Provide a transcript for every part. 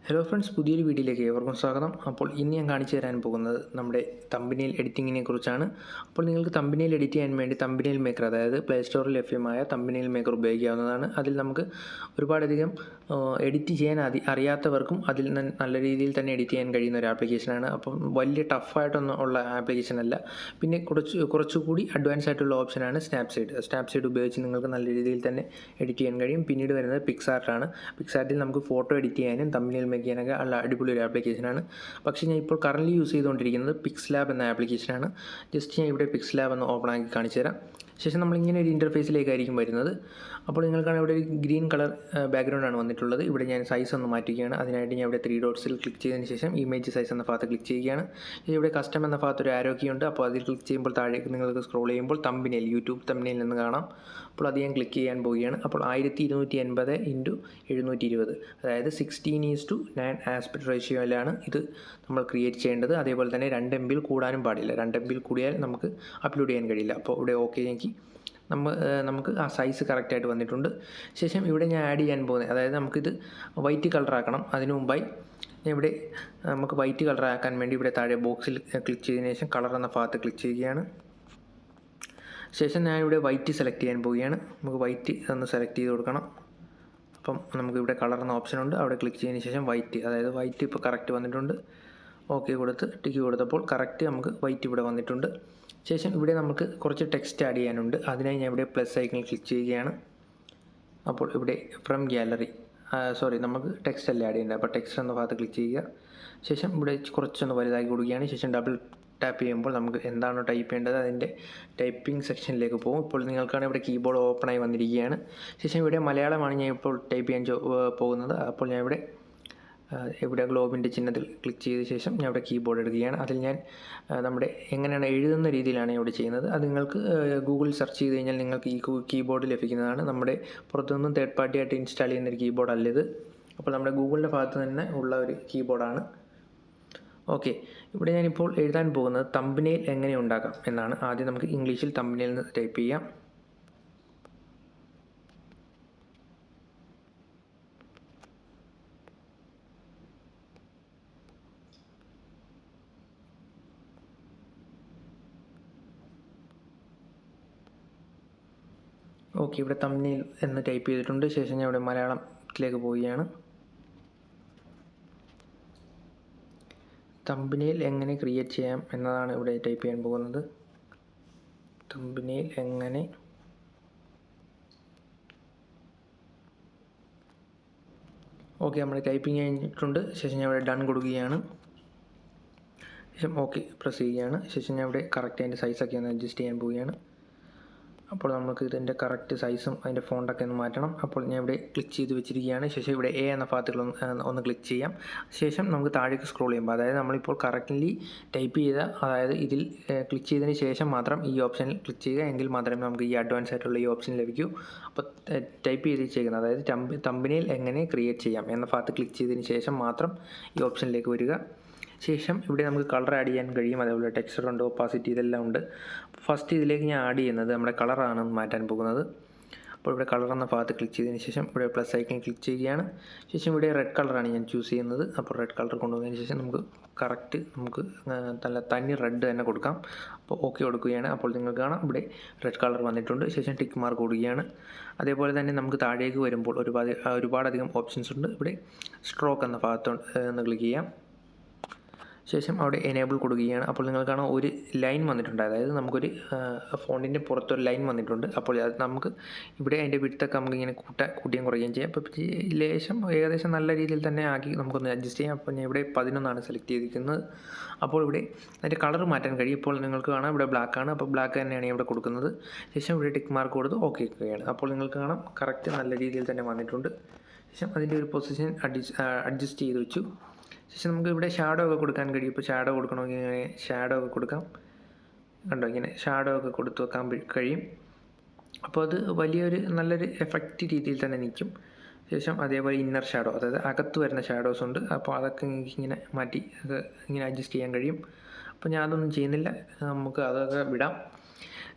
Hello friends, പുതിയൊരു വീഡിയോയിലേക്ക് ഏവർക്കും സ്വാഗതം. അപ്പോൾ ഇന്ന് ഞാൻ കാണിച്ചു തരാൻ പോകുന്നത് നമ്മുടെ തമ്പനെയിൽ എഡിറ്റിങ്ങിനെ കുറിച്ചാണ്. അപ്പോൾ നിങ്ങൾക്ക് തമ്പനെയിൽ എഡിറ്റ് ചെയ്യാൻ വേണ്ടി തമ്പനെയിൽ മേക്കർ, അതായത് പ്ലേ സ്റ്റോറിൽ ലഭ്യമായ തമ്പനെയിൽ മേക്കർ ഉപയോഗിക്കാവുന്നതാണ്. അതിൽ നമുക്ക് ഒരുപാടധികം എഡിറ്റ് ചെയ്യാൻ അറിയാത്തവർക്കും അതിൽ നല്ല രീതിയിൽ തന്നെ എഡിറ്റ് ചെയ്യാൻ കഴിയുന്ന ഒരു ആപ്ലിക്കേഷനാണ്. അപ്പം വലിയ ടഫായിട്ടൊന്നും ഉള്ള ആപ്ലിക്കേഷൻ അല്ല. പിന്നെ കുറച്ചുകൂടി അഡ്വാൻസ് ആയിട്ടുള്ള ഓപ്ഷനാണ് സ്നാപ്സീഡ് ഉപയോഗിച്ച് നിങ്ങൾക്ക് നല്ല രീതിയിൽ തന്നെ എഡിറ്റ് ചെയ്യാൻ കഴിയും. പിന്നീട് വരുന്നത് പിക്സാർട്ടാണ്. പിക്സാർട്ടിൽ നമുക്ക് ഫോട്ടോ എഡിറ്റ് ചെയ്യാനും തമ്പനെയിൽ മേക്ക് ചെയ്യാനൊക്കെ നല്ല അടിപൊളി ഒരു ആപ്ലിക്കേഷനാണ്. പക്ഷേ ഞാൻ ഇപ്പോൾ കറൻറ്റ്ലി യൂസ് ചെയ്തുകൊണ്ടിരിക്കുന്നത് പിക്സ്ലാബ് എന്ന ആപ്ലിക്കേഷനാണ്. ജസ്റ്റ് ഞാൻ ഇവിടെ പിക്സ്ലാബ് എന്ന് ഓപ്പൺ ആക്കി കാണിച്ചു തരാം. ശേഷം നമ്മളിങ്ങനെ ഒരു ഇൻ്റർഫേസിലേക്കായിരിക്കും വരുന്നത്. അപ്പോൾ നിങ്ങൾക്കാണ് ഇവിടെ ഒരു ഗ്രീൻ കളർ ബാക്ക്ഗ്രൗണ്ടാണ് വന്നിട്ടുള്ളത്. ഇവിടെ ഞാൻ സൈസ് ഒന്ന് മാറ്റുകയാണ്. അതിനായിട്ട് ഞാൻ ഇവിടെ 3 ഡോട്ട്സിൽ ക്ലിക്ക് ചെയ്തതിന് ശേഷം ഇമേജ് സൈസ് എന്ന ഭാഗത്ത് ക്ലിക്ക് ചെയ്യുകയാണ്. ഇവിടെ കസ്റ്റം എന്ന ഭാഗത്ത് ഒരു ആരോ കീ ഉണ്ട്. അപ്പോൾ അതിൽ ക്ലിക്ക് ചെയ്യുമ്പോൾ താഴേക്ക് നിങ്ങൾക്ക് സ്ക്രോൾ ചെയ്യുമ്പോൾ തമ്പനെയിൽ, യൂട്യൂബ് തമ്പനെയിൽ നിന്ന് കാണാം. അപ്പോൾ അത് ഞാൻ ക്ലിക്ക് ചെയ്യാൻ പോവുകയാണ്. അപ്പോൾ 1280 × 720, അതായത് 16:9 ആസ്പെക്ട് റേഷ്യോയിലാണ് ഇത് നമ്മൾ ക്രിയേറ്റ് ചെയ്യേണ്ടത്. അതേപോലെ തന്നെ 2 MB കൂടാനും പാടില്ല. 2 MB കൂടിയാൽ നമുക്ക് അപ്ലോഡ് ചെയ്യാൻ കഴിയില്ല. അപ്പോൾ ഇവിടെ ഓക്കെ നോക്കി നമുക്ക് ആ സൈസ് കറക്റ്റായിട്ട് വന്നിട്ടുണ്ട്. ശേഷം ഇവിടെ ഞാൻ ആഡ് ചെയ്യാൻ പോകുന്നത്, അതായത് നമുക്കിത് വൈറ്റ് കളറാക്കണം. അതിനു മുമ്പായി ഇവിടെ നമുക്ക് വൈറ്റ് കളറാക്കാൻ വേണ്ടി ഇവിടെ താഴെ ബോക്സിൽ ക്ലിക്ക് ചെയ്തതിന് ശേഷം കളർ എന്ന ഭാഗത്ത് ക്ലിക്ക് ചെയ്യുകയാണ്. ശേഷം ഞാൻ ഇവിടെ വൈറ്റ് സെലക്ട് ചെയ്യാൻ പോവുകയാണ്. നമുക്ക് വൈറ്റ് ഒന്ന് സെലക്ട് ചെയ്ത് കൊടുക്കണം. അപ്പം നമുക്കിവിടെ കളർ എന്ന ഓപ്ഷൻ ഉണ്ട്. അവിടെ ക്ലിക്ക് ചെയ്തതിന് ശേഷം വൈറ്റ്, അതായത് വൈറ്റ് ഇപ്പോൾ കറക്റ്റ് വന്നിട്ടുണ്ട്. ഓക്കെ കൊടുത്ത് ടിക്ക് കൊടുത്തപ്പോൾ കറക്റ്റ് നമുക്ക് വൈറ്റ് ഇവിടെ വന്നിട്ടുണ്ട്. ശേഷം ഇവിടെ നമുക്ക് കുറച്ച് ടെക്സ്റ്റ് ആഡ് ചെയ്യാനുണ്ട്. അതിനായി ഞാൻ ഇവിടെ പ്ലസ് ഐക്കണിൽ ക്ലിക്ക് ചെയ്യുകയാണ്. അപ്പോൾ ഇവിടെ ഫ്രം ഗാലറി, നമുക്ക് ടെക്സ്റ്റ് അല്ലേ ആഡ് ചെയ്യേണ്ടത്. അപ്പോൾ ടെക്സ്റ്റ് എന്ന ഭാഗത്ത് ക്ലിക്ക് ചെയ്യുക. ശേഷം ഇവിടെ കുറച്ചൊന്ന് വലുതാക്കി കൊടുക്കുകയാണ്. ശേഷം ഡബിൾ ടാപ്പ് ചെയ്യുമ്പോൾ നമുക്ക് എന്താണോ ടൈപ്പ് ചെയ്യേണ്ടത് അതിൻ്റെ ടൈപ്പിംഗ് സെക്ഷനിലേക്ക് പോകും. ഇപ്പോൾ നിങ്ങൾക്കാണ് ഇവിടെ കീബോർഡ് ഓപ്പണായി വന്നിരിക്കുകയാണ്. ശേഷം ഇവിടെ മലയാളമാണ് ഞാൻ ഇപ്പോൾ ടൈപ്പ് ചെയ്യാൻ പോകുന്നത്. അപ്പോൾ ഞാൻ ഇവിടെ ഗ്ലോബിൻ്റെ ചിഹ്നത്തിൽ ക്ലിക്ക് ചെയ്ത ശേഷം ഞാൻ ഇവിടെ കീബോർഡ് എടുക്കുകയാണ്. അതിൽ ഞാൻ നമ്മുടെ എങ്ങനെയാണ് എഴുതുന്ന രീതിയിലാണ് ഇവിടെ ചെയ്യുന്നത്. അത് നിങ്ങൾക്ക് ഗൂഗിൾ സെർച്ച് ചെയ്ത് കഴിഞ്ഞാൽ നിങ്ങൾക്ക് ഈ കീബോർഡ് ലഭിക്കുന്നതാണ്. നമ്മുടെ പുറത്തുനിന്നും തേർഡ് പാർട്ടി ആയിട്ട് ഇൻസ്റ്റാൾ ചെയ്യുന്ന ഒരു കീബോർഡ് അല്ല ഇത്. അപ്പോൾ നമ്മുടെ ഗൂഗിളിൻ്റെ ഭാഗത്ത് തന്നെ ഉള്ള ഒരു കീബോർഡാണ്. ഓക്കെ, ഇവിടെ ഞാനിപ്പോൾ എഴുതാൻ പോകുന്നത് തമ്പനെയിൽ എങ്ങനെ ഉണ്ടാക്കാം എന്നാണ്. ആദ്യം നമുക്ക് ഇംഗ്ലീഷിൽ തമ്പനെയിൽ നിന്ന് ടൈപ്പ് ചെയ്യാം. ഓക്കെ, ഇവിടെ തമ്പനെയിൽ എന്ന് ടൈപ്പ് ചെയ്തിട്ടുണ്ട്. ശേഷം ഞാൻ ഇവിടെ മലയാളത്തിലേക്ക് പോവുകയാണ്. തമ്പനെയിൽ എങ്ങനെ ക്രിയേറ്റ് ചെയ്യാം എന്നതാണ് ഇവിടെ ടൈപ്പ് ചെയ്യാൻ പോകുന്നത്. തമ്പനെയിൽ എങ്ങനെ ഓക്കെ, നമ്മൾ ടൈപ്പിംഗ് കഴിഞ്ഞിട്ടുണ്ട്. ശേഷം ഞാൻ ഇവിടെ ഡൺ കൊടുക്കുകയാണ്. ശേഷം ഓക്കെ പ്രസ് ചെയ്യുകയാണ്. ശേഷം ഞാൻ ഇവിടെ കറക്റ്റ് അതിൻ്റെ സൈസൊക്കെ ഒന്ന് അഡ്ജസ്റ്റ് ചെയ്യാൻ പോവുകയാണ്. അപ്പോൾ നമുക്ക് ഇതിൻ്റെ കറക്റ്റ് സൈസും അതിൻ്റെ ഫോണ്ടൊക്കെ ഒന്ന് മാറ്റണം. അപ്പോൾ ഞാൻ ഇവിടെ ക്ലിക്ക് ചെയ്ത് വെച്ചിരിക്കുകയാണ്. ശേഷം ഇവിടെ എ എന്ന ഭാഗത്തുകൾ ഒന്ന് ക്ലിക്ക് ചെയ്യാം. ശേഷം നമുക്ക് താഴേക്ക് സ്ക്രോൾ ചെയ്യുമ്പോൾ, അതായത് നമ്മളിപ്പോൾ കറക്റ്റ്ലി ടൈപ്പ് ചെയ്ത, അതായത് ഇതിൽ ക്ലിക്ക് ചെയ്തതിന് ശേഷം മാത്രം ഈ ഓപ്ഷനിൽ ക്ലിക്ക് ചെയ്യുക, എങ്കിൽ മാത്രമേ നമുക്ക് ഈ അഡ്വാൻസ് ആയിട്ടുള്ള ഈ ഓപ്ഷൻ ലഭിക്കൂ. അപ്പോൾ ടൈപ്പ് ചെയ്ത് ചെയ്യുന്നത്, അതായത് തമ്പനെയിൽ എങ്ങനെ ക്രിയേറ്റ് ചെയ്യാം എന്ന ഭാഗത്ത് ക്ലിക്ക് ചെയ്തതിന് ശേഷം മാത്രം ഈ ഓപ്ഷനിലേക്ക് വരിക. ശേഷം ഇവിടെ നമുക്ക് കളർ ആഡ് ചെയ്യാൻ കഴിയും. അതേപോലെ ടെക്സ്ചർ ഉണ്ട്, ഒപ്പാസിറ്റി, ഇതെല്ലാം ഉണ്ട്. ഫസ്റ്റ് ഇതിലേക്ക് ഞാൻ ആഡ് ചെയ്യുന്നത് നമ്മുടെ കളറാണ് മാറ്റാൻ പോകുന്നത്. അപ്പോൾ ഇവിടെ കളർ എന്ന ഭാഗത്ത് ക്ലിക്ക് ചെയ്തതിന് ശേഷം ഇവിടെ പ്ലസ് ഐക്കൺ ക്ലിക്ക് ചെയ്യുകയാണ്. ശേഷം ഇവിടെ റെഡ് കളറാണ് ഞാൻ ചൂസ് ചെയ്യുന്നത്. അപ്പോൾ റെഡ് കളർ കൊണ്ടുവന്നതിന് ശേഷം നമുക്ക് നല്ല തനി റെഡ് തന്നെ കൊടുക്കാം. അപ്പോൾ ഓക്കെ കൊടുക്കുകയാണ്. അപ്പോൾ നിങ്ങൾക്ക് കാണാം ഇവിടെ റെഡ് കളർ വന്നിട്ടുണ്ട്. ശേഷം ടിക്ക് മാർക്ക് കൊടുക്കുകയാണ്. അതേപോലെ തന്നെ നമുക്ക് താഴേക്ക് വരുമ്പോൾ ഒരുപാടധികം ഓപ്ഷൻസ് ഉണ്ട്. ഇവിടെ സ്ട്രോക്ക് എന്ന ഭാഗത്ത് ഒന്ന് ക്ലിക്ക് ചെയ്യാം. ശേഷം അവിടെ എനേബിൾ കൊടുക്കുകയാണ്. അപ്പോൾ നിങ്ങൾ കാണാം ഒരു ലൈൻ വന്നിട്ടുണ്ട്, അതായത് നമുക്കൊരു ഫോണ്ടിൻ്റെ പുറത്തൊരു ലൈൻ വന്നിട്ടുണ്ട്. അപ്പോൾ അത് നമുക്ക് ഇവിടെ അതിൻ്റെ വിഡ്ത്തൊക്കെ നമുക്ക് ഇങ്ങനെ കൂട്ടുകയും കുറയുകയും ചെയ്യാം. അപ്പോൾ ലേശം ഏകദേശം നല്ല രീതിയിൽ തന്നെ ആക്കി നമുക്കൊന്ന് അഡ്ജസ്റ്റ് ചെയ്യാം. അപ്പോൾ ഞാൻ ഇവിടെ 11 സെലക്ട് ചെയ്തിരിക്കുന്നത്. അപ്പോൾ ഇവിടെ അതിൻ്റെ കളർ മാറ്റാൻ കഴിയും. ഇപ്പോൾ നിങ്ങൾക്ക് കാണാം ഇവിടെ ബ്ലാക്കാണ്. അപ്പോൾ ബ്ലാക്ക് തന്നെയാണ് ഇവിടെ കൊടുക്കുന്നത്. ശേഷം ഇവിടെ ടിക്ക് മാർക്ക് കൊടുത്ത് ഓക്കെ ഒക്കെയാണ്. അപ്പോൾ നിങ്ങൾക്ക് കാണാം കറക്റ്റ് നല്ല രീതിയിൽ തന്നെ വന്നിട്ടുണ്ട്. ശേഷം അതിൻ്റെ ഒരു പൊസിഷൻ അഡ്ജസ്റ്റ് ചെയ്ത് വെച്ചു. ശേഷം നമുക്ക് ഇവിടെ ഷാഡോ ഒക്കെ കൊടുക്കാൻ കഴിയും. ഇപ്പോൾ ഷാഡോ കൊടുക്കണമെങ്കിൽ ഇങ്ങനെ ഷാഡോ ഒക്കെ കൊടുക്കാം. കണ്ടോ, ഇങ്ങനെ ഷാഡോ ഒക്കെ കൊടുത്തു വെക്കാൻ കഴിയും. അപ്പോൾ അത് നല്ലൊരു എഫക്റ്റ് രീതിയിൽ തന്നെ നിൽക്കും. ശേഷം അതേപോലെ ഇന്നർ ഷാഡോ, അതായത് അകത്ത് വരുന്ന ഷാഡോസ് ഉണ്ട്. അപ്പോൾ അതൊക്കെ ഇങ്ങനെ മാറ്റി ഇങ്ങനെ അഡ്ജസ്റ്റ് ചെയ്യാൻ കഴിയും. അപ്പോൾ ഞാൻ അതൊന്നും ചെയ്യുന്നില്ല, നമുക്ക് അതൊക്കെ വിടാം.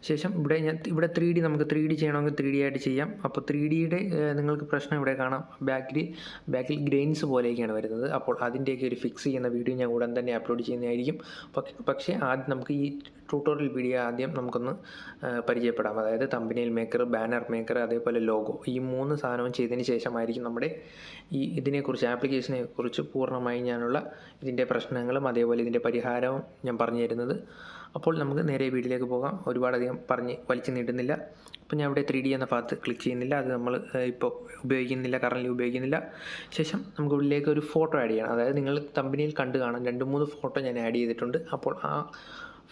ശേഷം ഇവിടെ 3D നമുക്ക് 3D ചെയ്യണമെങ്കിൽ 3D ആയിട്ട് ചെയ്യാം. അപ്പോൾ 3Dയുടെ നിങ്ങൾക്ക് പ്രശ്നം ഇവിടെ കാണാം, ബാക്കിൽ ഗ്രെയിൻസ് പോലെയൊക്കെയാണ് വരുന്നത്. അപ്പോൾ അതിൻ്റെയൊക്കെ ഒരു ഫിക്സ് ചെയ്യുന്ന വീഡിയോ ഞാൻ ഉടൻ തന്നെ അപ്ലോഡ് ചെയ്യുന്നതായിരിക്കും. പക്ഷേ ആദ്യം നമുക്ക് ഈ ട്യൂട്ടോറിയൽ വീഡിയോ ആദ്യം നമുക്കൊന്ന് പരിചയപ്പെടാം. അതായത് തമ്പനെയിൽ മേക്കർ, ബാനർ മേക്കർ, അതേപോലെ ലോഗോ, ഈ 3 സാധനവും ചെയ്തതിന് ശേഷമായിരിക്കും നമ്മുടെ ഇതിനെക്കുറിച്ച്, ആപ്ലിക്കേഷനെ കുറിച്ച് പൂർണ്ണമായി ഞാനുള്ള ഇതിൻ്റെ പ്രശ്നങ്ങളും അതേപോലെ ഇതിൻ്റെ പരിഹാരവും ഞാൻ പറഞ്ഞു തരുന്നത്. അപ്പോൾ നമുക്ക് നേരെ വീഡിയോയിലേക്ക് പോകാം. ഒരുപാടധികം പറഞ്ഞ് വലിച്ചു നീട്ടുന്നില്ല. അപ്പോൾ ഞാൻ ഇവിടെ 3D എന്ന ഭാഗത്ത് ക്ലിക്ക് ചെയ്യുന്നില്ല, അത് നമ്മൾ ഇപ്പോൾ കറൻറ്റ്ലി ഉപയോഗിക്കുന്നില്ല. ശേഷം നമുക്ക് ഉള്ളിലേക്ക് ഒരു ഫോട്ടോ ആഡ് ചെയ്യണം. അതായത് നിങ്ങൾ തമ്പനിയിൽ കണ്ടു കാണാം, 2-3 ഫോട്ടോ ഞാൻ ആഡ് ചെയ്തിട്ടുണ്ട്. അപ്പോൾ ആ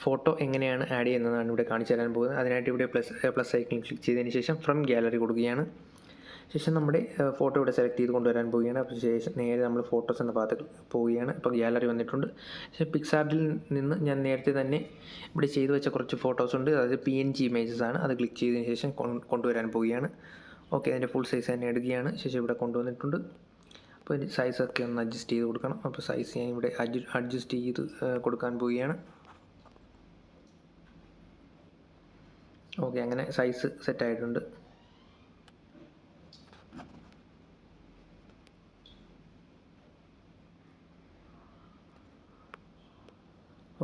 ഫോട്ടോ എങ്ങനെയാണ് ആഡ് ചെയ്യുന്നതാണ് ഇവിടെ കാണിച്ചു തരാൻ പോകുന്നത്. അതിനായിട്ട് ഇവിടെ പ്ലസ് ഐക്കണിൽ ക്ലിക്ക് ചെയ്തതിന് ശേഷം ഫ്രം ഗാലറി കൊടുക്കുകയാണ്. ശേഷം നമ്മുടെ ഫോട്ടോ ഇവിടെ സെലക്ട് ചെയ്ത് കൊണ്ടുവരാൻ പോവുകയാണ്. അപ്പോൾ ശേഷം നേരെ നമ്മൾ ഫോട്ടോസ് എന്ന ഭാഗത്ത് പോവുകയാണ്. ഇപ്പോൾ ഗാലറി വന്നിട്ടുണ്ട്. ശേഷം പിക്സാർട്ടിൽ നിന്ന് ഞാൻ നേരത്തെ തന്നെ ഇവിടെ ചെയ്തു വെച്ച കുറച്ച് ഫോട്ടോസ് ഉണ്ട്, അതായത് PNG ഇമേജസ് ആണ്. അത് ക്ലിക്ക് ചെയ്തതിന് ശേഷം കൊണ്ടുവരാൻ പോവുകയാണ്. ഓക്കെ, അതിൻ്റെ ഫുൾ സൈസ് തന്നെ എടുക്കുകയാണ്. ശേഷം ഇവിടെ കൊണ്ടുവന്നിട്ടുണ്ട്. അപ്പോൾ ഇതിൻ്റെ സൈസൊക്കെ ഒന്ന് അഡ്ജസ്റ്റ് ചെയ്ത് കൊടുക്കണം. അപ്പോൾ സൈസ് ഞാൻ ഇവിടെ അഡ്ജസ്റ്റ് ചെയ്ത് കൊടുക്കാൻ പോവുകയാണ്. ഓക്കെ, അങ്ങനെ സൈസ് സെറ്റായിട്ടുണ്ട്.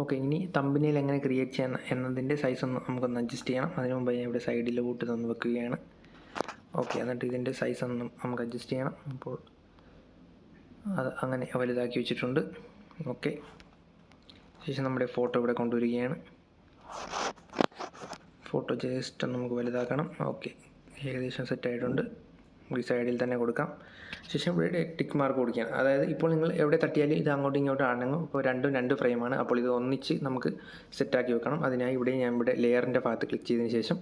ഓക്കെ, ഇനി തമ്പനെയിൽ എങ്ങനെ ക്രിയേറ്റ് ചെയ്യാൻ എന്നതിൻ്റെ സൈസ് ഒന്ന് നമുക്കൊന്ന് അഡ്ജസ്റ്റ് ചെയ്യണം. അതിന് മുമ്പ് ഞാൻ ഇവിടെ സൈഡിലോട്ട് തന്ന് വെക്കുകയാണ്. ഓക്കെ, എന്നിട്ട് ഇതിൻ്റെ സൈസ് ഒന്ന് നമുക്ക് അഡ്ജസ്റ്റ് ചെയ്യണം. അപ്പോൾ അത് അങ്ങനെ വലുതാക്കി വെച്ചിട്ടുണ്ട്. ഓക്കെ, ശേഷം നമ്മുടെ ഫോട്ടോ ഇവിടെ കൊണ്ടുവരികയാണ്. ഫോട്ടോ ജസ്റ്റ് നമുക്ക് വലുതാക്കണം. ഓക്കെ, ഏകദേശം സെറ്റായിട്ടുണ്ട്. ഈ സൈഡിൽ തന്നെ കൊടുക്കാം. ശേഷം ഇവിടെ ടിക്ക് മാർക്ക് കൊടുക്കുകയാണ്. അതായത് ഇപ്പോൾ നിങ്ങൾ എവിടെ തട്ടിയാലും ഇത് അങ്ങോട്ടും ഇങ്ങോട്ടും ആണെങ്കിൽ ഇപ്പോൾ രണ്ടും 2 ഫ്രെയിമാണ്. അപ്പോൾ ഇത് ഒന്നിച്ച് നമുക്ക് സെറ്റാക്കി വെക്കണം. അതിനായി ഞാൻ ഇവിടെ ലെയറിൻ്റെ ഭാഗത്ത് ക്ലിക്ക് ചെയ്തതിന് ശേഷം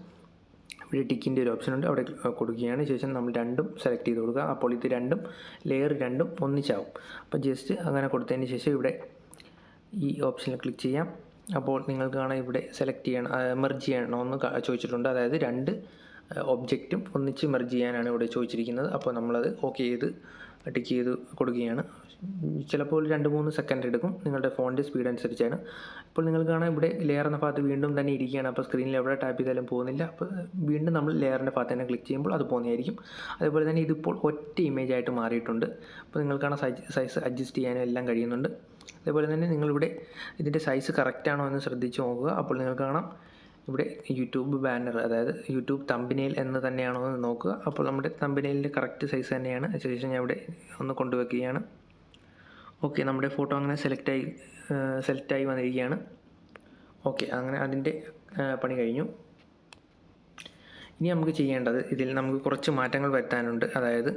ഇവിടെ ടിക്കിൻ്റെ ഒരു ഓപ്ഷൻ ഉണ്ട്, അവിടെ കൊടുക്കുകയാണ്. ശേഷം നമ്മൾ രണ്ടും സെലക്ട് ചെയ്ത് കൊടുക്കുക. അപ്പോൾ ഇത് ലെയർ രണ്ടും ഒന്നിച്ചാവും. അപ്പോൾ ജസ്റ്റ് അങ്ങനെ കൊടുത്തതിന് ശേഷം ഇവിടെ ഈ ഓപ്ഷനിൽ ക്ലിക്ക് ചെയ്യാം. അപ്പോൾ നിങ്ങൾക്ക് കാണാം ഇവിടെ സെലക്ട് ചെയ്യണം, മെർജ് ചെയ്യണമെന്ന് ചോദിച്ചിട്ടുണ്ട്. അതായത് 2 ഒബ്ജക്റ്റും ഒന്നിച്ച് മെർജ് ചെയ്യാനാണ് ഇവിടെ ചോദിച്ചിരിക്കുന്നത്. അപ്പോൾ നമ്മളത് ഓക്കെ ചെയ്ത് ടിക്ക് ചെയ്ത് കൊടുക്കുകയാണ്. ചിലപ്പോൾ 2-3 സെക്കൻഡ് എടുക്കും, നിങ്ങളുടെ ഫോണിൻ്റെ സ്പീഡ് അനുസരിച്ചാണ്. ഇപ്പോൾ നിങ്ങൾ കാണാം ഇവിടെ ലെയർ എന്ന ഭാഗത്ത് വീണ്ടും തന്നെ ഇരിക്കുകയാണ്. അപ്പോൾ സ്ക്രീനിൽ എവിടെ ടാപ്പ് ചെയ്താലും പോകുന്നില്ല. അപ്പോൾ വീണ്ടും നമ്മൾ ലെയറിൻ്റെ ഭാഗത്ത് തന്നെ ക്ലിക്ക് ചെയ്യുമ്പോൾ അത് പോകുന്നതായിരിക്കും. അതേപോലെ തന്നെ ഇതിപ്പോൾ ഒറ്റ ഇമേജ് ആയിട്ട് മാറിയിട്ടുണ്ട്. അപ്പോൾ നിങ്ങൾ കാണാം സൈസ് അഡ്ജസ്റ്റ് ചെയ്യാനും എല്ലാം കഴിയുന്നുണ്ട്. അതേപോലെ തന്നെ നിങ്ങളിവിടെ ഇതിൻ്റെ സൈസ് കറക്റ്റാണോ എന്ന് ശ്രദ്ധിച്ച് നോക്കുക. അപ്പോൾ നിങ്ങൾ കാണാം ഇവിടെ യൂട്യൂബ് ബാനർ, അതായത് യൂട്യൂബ് തമ്പനെയിൽ എന്ന് തന്നെയാണോ എന്ന് നോക്കുക. അപ്പോൾ നമ്മുടെ തമ്പനെയിലിൻ്റെ കറക്റ്റ് സൈസ് തന്നെയാണ്. ശേഷം ഞാൻ ഇവിടെ ഒന്ന് കൊണ്ടുവയ്ക്കുകയാണ്. ഓക്കെ, നമ്മുടെ ഫോട്ടോ അങ്ങനെ സെലക്റ്റായി വന്നിരിക്കുകയാണ്. ഓക്കെ, അങ്ങനെ അതിൻ്റെ പണി കഴിഞ്ഞു. ഇനി നമുക്ക് ചെയ്യേണ്ടത്, ഇതിൽ നമുക്ക് കുറച്ച് മാറ്റങ്ങൾ വരുത്താനുണ്ട്. അതായത്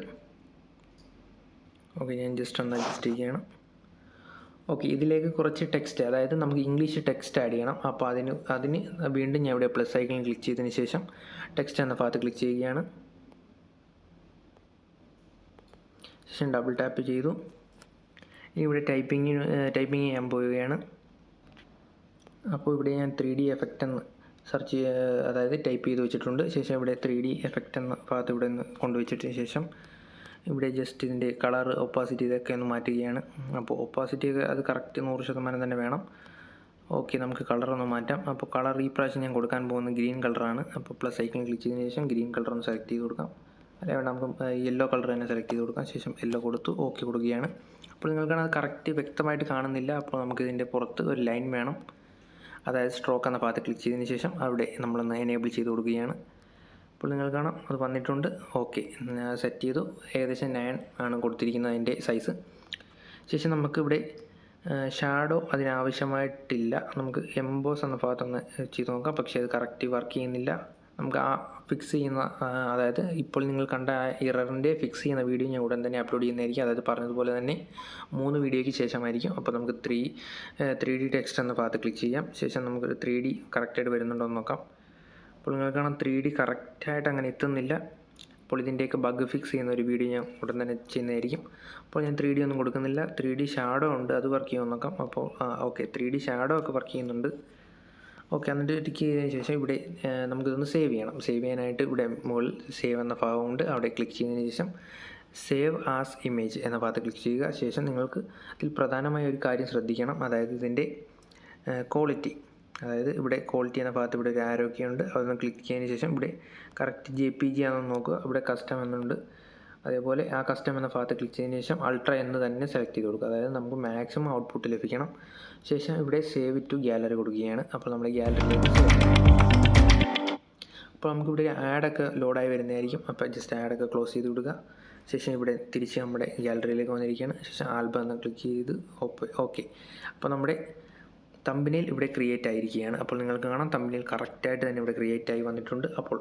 ഓക്കെ, ഞാൻ ജസ്റ്റ് ഒന്ന് അഡ്ജസ്റ്റ് ചെയ്യുകയാണ്. ഓക്കെ, ഇതിലേക്ക് കുറച്ച് ടെക്സ്റ്റ്, അതായത് നമുക്ക് ഇംഗ്ലീഷ് ടെക്സ്റ്റ് ആഡ് ചെയ്യണം. അപ്പോൾ അതിന് വീണ്ടും ഞാൻ ഇവിടെ പ്ലസ് ഐക്കണിൽ ക്ലിക്ക് ചെയ്തതിന് ശേഷം ടെക്സ്റ്റ് എന്ന ഭാഗത്ത് ക്ലിക്ക് ചെയ്യുകയാണ്. ശേഷം ഡബിൾ ടാപ്പ് ചെയ്തു. ഇനി ഇവിടെ ടൈപ്പിംഗ് ചെയ്യാൻ പോവുകയാണ്. അപ്പോൾ ഇവിടെ ഞാൻ 3D എഫക്റ്റ് എന്ന് അതായത് ടൈപ്പ് ചെയ്ത് വെച്ചിട്ടുണ്ട്. ശേഷം ഇവിടെ 3D എഫക്റ്റ് എന്ന ഭാഗത്ത് ഇവിടെ നിന്ന് കൊണ്ടുവച്ചിട്ടതിന് ശേഷം ഇവിടെ ജസ്റ്റ് ഇതിൻ്റെ കളർ, ഒപ്പാസിറ്റി ഇതൊക്കെ ഒന്ന് മാറ്റുകയാണ്. അപ്പോൾ ഒപ്പാസിറ്റി അത് കറക്റ്റ് 100% തന്നെ വേണം. ഓക്കെ, നമുക്ക് കളറൊന്ന് മാറ്റാം. അപ്പോൾ കളർ ഈ പ്രാവശ്യം ഞാൻ കൊടുക്കാൻ പോകുന്നത് ഗ്രീൻ കളറാണ്. അപ്പോൾ പ്ലസ് ഐക്കൺ ക്ലിക്ക് ചെയ്തതിന് ശേഷം ഗ്രീൻ കളർ ഒന്ന് സെലക്ട് ചെയ്ത് കൊടുക്കാം. അല്ലെങ്കിൽ നമുക്ക് യെല്ലോ കളർ തന്നെ സെലക്ട് ചെയ്ത് കൊടുക്കാം. ശേഷം യെല്ലോ കൊടുത്തു ഓക്കെ കൊടുക്കുകയാണ്. അപ്പോൾ നിങ്ങൾക്കാണ് അത് കറക്റ്റ് വ്യക്തമായിട്ട് കാണുന്നില്ല. അപ്പോൾ നമുക്ക് ഇതിൻ്റെ പുറത്ത് ഒരു ലൈൻ വേണം. അതായത് സ്ട്രോക്ക് എന്ന ഭാഗത്ത് ക്ലിക്ക് ചെയ്തതിന് ശേഷം അവിടെ നമ്മളൊന്ന് എനേബിൾ ചെയ്ത് കൊടുക്കുകയാണ്. അപ്പോൾ നിങ്ങൾ കാണാം അത് വന്നിട്ടുണ്ട്. ഓക്കെ, സെറ്റ് ചെയ്തു. ഏകദേശം 9 ആണ് കൊടുത്തിരിക്കുന്നത് അതിൻ്റെ സൈസ്. ശേഷം നമുക്കിവിടെ ഷാഡോ അതിനാവശ്യമായിട്ടില്ല. നമുക്ക് എംബോസ് എന്ന ഭാഗത്തൊന്ന് ചെയ്ത് നോക്കാം. പക്ഷേ അത് കറക്റ്റ് വർക്ക് ചെയ്യുന്നില്ല. നമുക്ക് ആ ഫിക്സ് ചെയ്യുന്ന, അതായത് ഇപ്പോൾ നിങ്ങൾ കണ്ട ആ എററിൻ്റെ ഫിക്സ് ചെയ്യുന്ന വീഡിയോ ഞാൻ ഉടൻ തന്നെ അപ്ലോഡ് ചെയ്യുന്നതായിരിക്കും. അതായത് പറഞ്ഞതുപോലെ തന്നെ 3 വീഡിയോയ്ക്ക് ശേഷമായിരിക്കും. അപ്പോൾ നമുക്ക് 3D ടെക്സ്റ്റ് എന്ന ഭാഗത്ത് ക്ലിക്ക് ചെയ്യാം. ശേഷം നമുക്ക് 3D കറക്റ്റായിട്ട് വരുന്നുണ്ടോ എന്ന് നോക്കാം. അപ്പോൾ നിങ്ങൾ കാണാം 3D കറക്റ്റായിട്ട് അങ്ങനെ എത്തുന്നില്ല. അപ്പോൾ ഇതിൻ്റെയൊക്കെ ബഗ് ഫിക്സ് ചെയ്യുന്ന ഒരു വീഡിയോ ഞാൻ ഉടൻ തന്നെ ചെയ്യുന്നതായിരിക്കും. അപ്പോൾ ഞാൻ 3D ഒന്നും കൊടുക്കുന്നില്ല. 3D ഷാഡോ ഉണ്ട്, അത് വർക്ക് ചെയ്യുമെന്ന് നോക്കാം. അപ്പോൾ ഓക്കെ, 3D ഷാഡോ ഒക്കെ വർക്ക് ചെയ്യുന്നുണ്ട്. ഓക്കെ, എന്നിട്ട് ടിക്ക് ചെയ്തതിന് ശേഷം ഇവിടെ നമുക്കിതൊന്ന് സേവ് ചെയ്യണം. സേവ് ചെയ്യാനായിട്ട് ഇവിടെ മുകളിൽ സേവ് എന്ന ഭാഗമുണ്ട്, അവിടെ ക്ലിക്ക് ചെയ്തതിന് ശേഷം സേവ് ആസ് ഇമേജ് എന്ന ഭാഗത്ത് ക്ലിക്ക് ചെയ്യുക. ശേഷം നിങ്ങൾക്ക് ഇതിൽ പ്രധാനമായ ഒരു കാര്യം ശ്രദ്ധിക്കണം. അതായത് ഇതിൻ്റെ ക്വാളിറ്റി, അതായത് ഇവിടെ ക്വാളിറ്റി എന്ന ഭാഗത്ത് ഇവിടെ ഒരു ആരോ ഒക്കെ ഉണ്ട്. അതൊന്ന് ക്ലിക്ക് ചെയ്തതിന് ശേഷം ഇവിടെ കറക്റ്റ് JPG ആണെന്ന് നോക്കുക. ഇവിടെ കസ്റ്റം എന്നുണ്ട്. അതേപോലെ ആ കസ്റ്റം എന്ന ഭാഗത്ത് ക്ലിക്ക് ചെയ്തതിന് ശേഷം അൾട്ര എന്ന് തന്നെ സെലക്ട് ചെയ്ത് കൊടുക്കുക. അതായത് നമുക്ക് മാക്സിമം ഔട്ട്പുട്ട് ലഭിക്കണം. ശേഷം ഇവിടെ സേവ് ടു ഗാലറി കൊടുക്കുകയാണ്. അപ്പോൾ നമ്മുടെ ഗാലറിയിലേക്ക് സേവ് ചെയ്യാം. അപ്പോൾ നമുക്കിവിടെ ആഡൊക്കെ ലോഡായി വരുന്നതായിരിക്കും. അപ്പോൾ ജസ്റ്റ് ആഡൊക്കെ ക്ലോസ് ചെയ്ത് വിടുക. ശേഷം ഇവിടെ തിരിച്ച് നമ്മുടെ ഗാലറിയിലേക്ക് വന്നിരിക്കുകയാണ്. ശേഷം ആൽബം എന്ന് ക്ലിക്ക് ചെയ്ത് ഓക്കെ. അപ്പോൾ നമ്മുടെ തമ്പനെയിൽ ഇവിടെ ക്രിയേറ്റ് ആയിരിക്കുകയാണ്. അപ്പോൾ നിങ്ങൾക്ക് കാണാം തമ്പനെയിൽ കറക്റ്റായിട്ട് തന്നെ ഇവിടെ ക്രിയേറ്റ് ആയി വന്നിട്ടുണ്ട്. അപ്പോൾ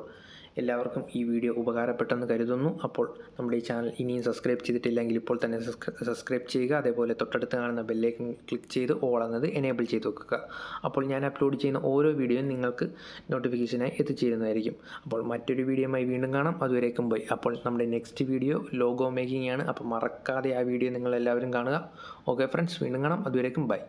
എല്ലാവർക്കും ഈ വീഡിയോ ഉപകാരപ്പെട്ടെന്ന് കരുതുന്നു. അപ്പോൾ നമ്മുടെ ഈ ചാനൽ ഇനിയും സബ്സ്ക്രൈബ് ചെയ്തിട്ടില്ലെങ്കിൽ ഇപ്പോൾ തന്നെ സബ്സ്ക്രൈബ് ചെയ്യുക. അതേപോലെ തൊട്ടടുത്ത് കാണുന്ന ബെല്ലേക്ക് ക്ലിക്ക് ചെയ്ത് ഓൾ എന്നത് എനേബിൾ ചെയ്ത് വെക്കുക. അപ്പോൾ ഞാൻ അപ്ലോഡ് ചെയ്യുന്ന ഓരോ വീഡിയോയും നിങ്ങൾക്ക് നോട്ടിഫിക്കേഷനായി എത്തിച്ചേരുന്നതായിരിക്കും. അപ്പോൾ മറ്റൊരു വീഡിയോയുമായി വീണ്ടും കാണാം. അതുവരേക്കും ബൈ. അപ്പോൾ നമ്മുടെ നെക്സ്റ്റ് വീഡിയോ ലോഗോ മേക്കിംഗ് ആണ്. അപ്പോൾ മറക്കാതെ ആ വീഡിയോ നിങ്ങളെല്ലാവരും കാണുക. ഓക്കെ ഫ്രണ്ട്സ്, വീണ്ടും കാണാം. അതുവരേക്കും ബൈ.